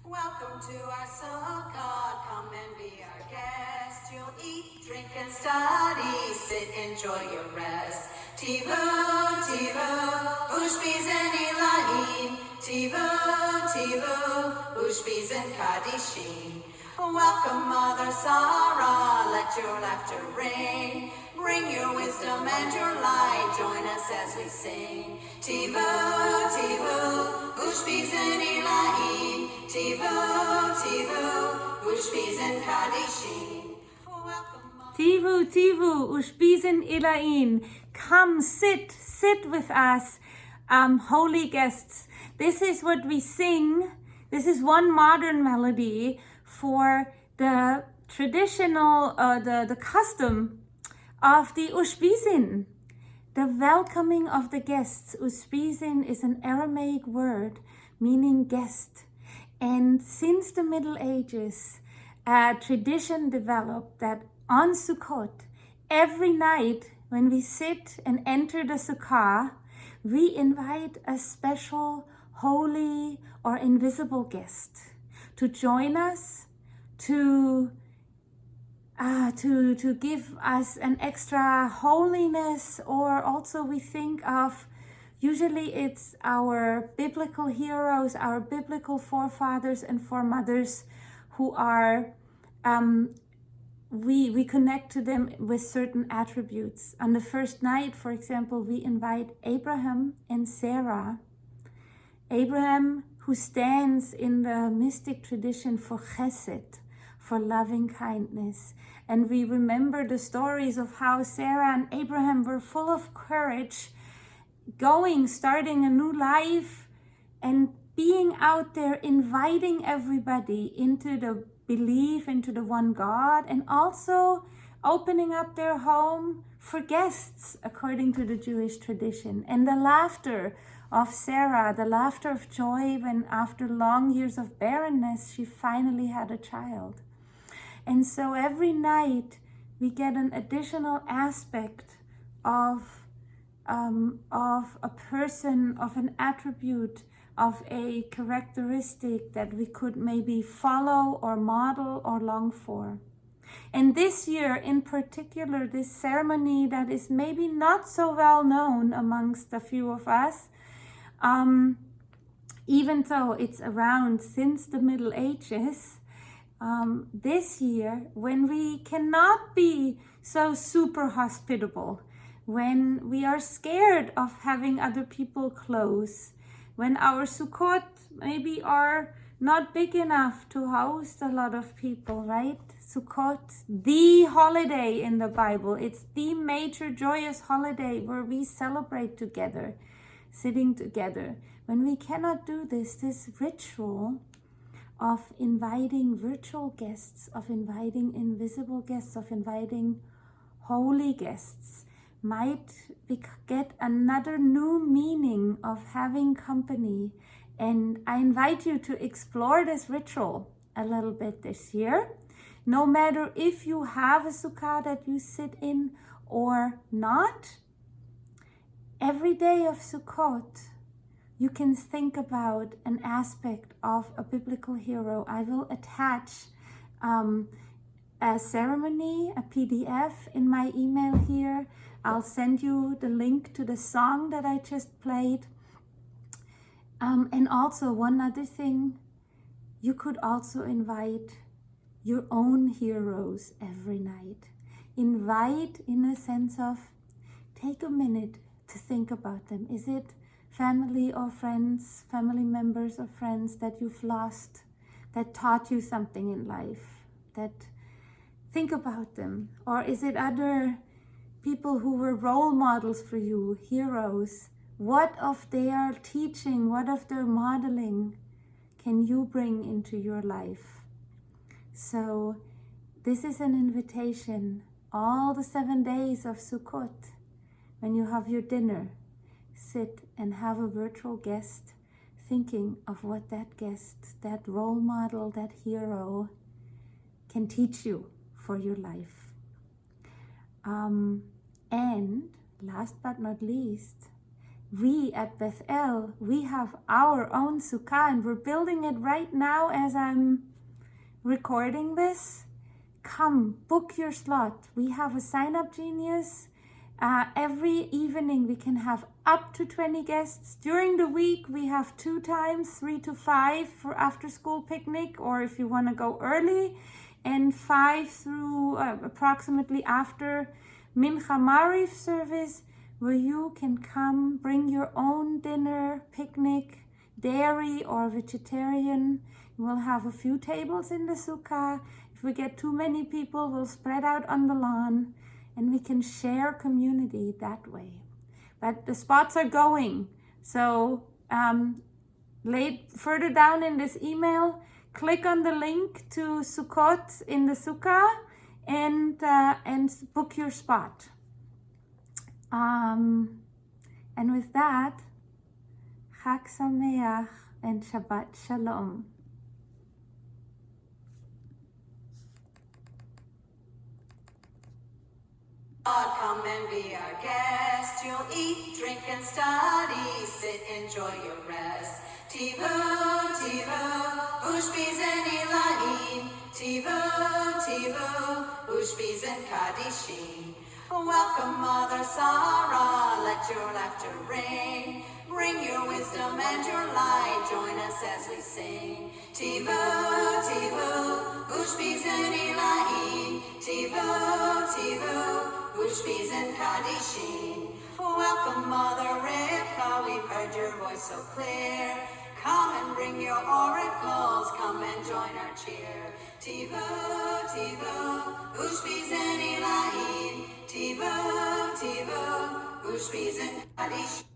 Welcome to our Sukkot, come and be our guest. You'll eat, drink, and study, sit, enjoy your rest. Tivu, tivu, ushpizen ilahin. Tivu, tivu, ushpizen kadishin. Welcome, Mother Sarah, let your laughter ring. Bring your wisdom and your light, join us as we sing. Tivu, tivu, ushpizen ilahin. Tivu, tivu, ushpizen kadishin. Tivu, Tivu, Ushpizen Ilain. Come, sit with us, holy guests. This is what we sing. This is one modern melody for the traditional, the custom of the Ushpizen, the welcoming of the guests. Ushpizen is an Aramaic word meaning guest. And since the Middle Ages, a tradition developed that on Sukkot, every night when we sit and enter the Sukkah, we invite a special holy or invisible guest to join us, to give us an extra holiness, or also we think of, usually it's our biblical heroes, our biblical forefathers and foremothers who are, we connect to them with certain attributes. On the first night, for example, we invite Abraham and Sarah. Abraham, who stands in the mystic tradition for chesed, for loving kindness. And we remember the stories of how Sarah and Abraham were full of courage, starting a new life and being out there, inviting everybody into the belief, into the one God, and also opening up their home for guests according to the Jewish tradition. And the laughter of Sarah, the laughter of joy when after long years of barrenness, she finally had a child. And so every night we get an additional aspect of a person, of an attribute, of a characteristic that we could maybe follow or model or long for. And this year in particular, this ceremony that is maybe not so well known amongst a few of us, even though it's around since the Middle Ages, this year, when we cannot be so super hospitable, when we are scared of having other people close, when our Sukkot maybe are not big enough to host a lot of people, right? Sukkot, the holiday in the Bible. It's the major joyous holiday where we celebrate together, sitting together. When we cannot do this ritual of inviting virtual guests, of inviting invisible guests, of inviting holy guests, might get another new meaning of having company. And I invite you to explore this ritual a little bit this year. No matter if you have a sukkah that you sit in or not, every day of Sukkot, you can think about an aspect of a biblical hero. I will attach a ceremony, a PDF in my email here. I'll send you the link to the song that I just played. And also one other thing, you could also invite your own heroes every night. Invite in a sense of, take a minute to think about them. Is it family or friends, family members or friends that you've lost, that taught you something in life? That think about them. Or is it other people who were role models for you, heroes? What of their teaching, what of their modeling can you bring into your life? So this is an invitation. All the 7 days of Sukkot, when you have your dinner, sit and have a virtual guest, thinking of what that guest, that role model, that hero can teach you for your life. And last but not least, we at Bethel, we have our own Sukkah, and we're building it right now as I'm recording this. Come, book your slot. We have a sign-up genius. Every evening we can have up to 20 guests. During the week we have 2 times, 3 to 5 for after-school picnic, or if you want to go early, and 5 through approximately after Mincha Mariv service, where you can come, bring your own dinner, picnic, dairy or vegetarian. We'll have a few tables in the Sukkah. If we get too many people, we'll spread out on the lawn, and we can share community that way. But the spots are going. So further down in this email, click on the link to Sukkot in the Sukkah and book your spot. And with that, Chag Sameach and Shabbat Shalom. God, come and be our guest. You'll eat, drink, and study. Sit, enjoy your rest. Tivu, tivu, ushpizen ilahin. Tivu, tivu, ushpizen kadishim. Welcome, Mother Sarah. Let your laughter ring. Bring your wisdom and your light. Join us as we sing. Tivu, tivu, ushpizen ilahin. Tivu, tivu, ushpizen kadishim. Welcome, Mother Rivka. We've heard your voice so clear. Come and bring your oracles. Come and join our cheer. Tivu, tivu, ushpizen ilahin. Tivu, tivu, ushpizen kadishim.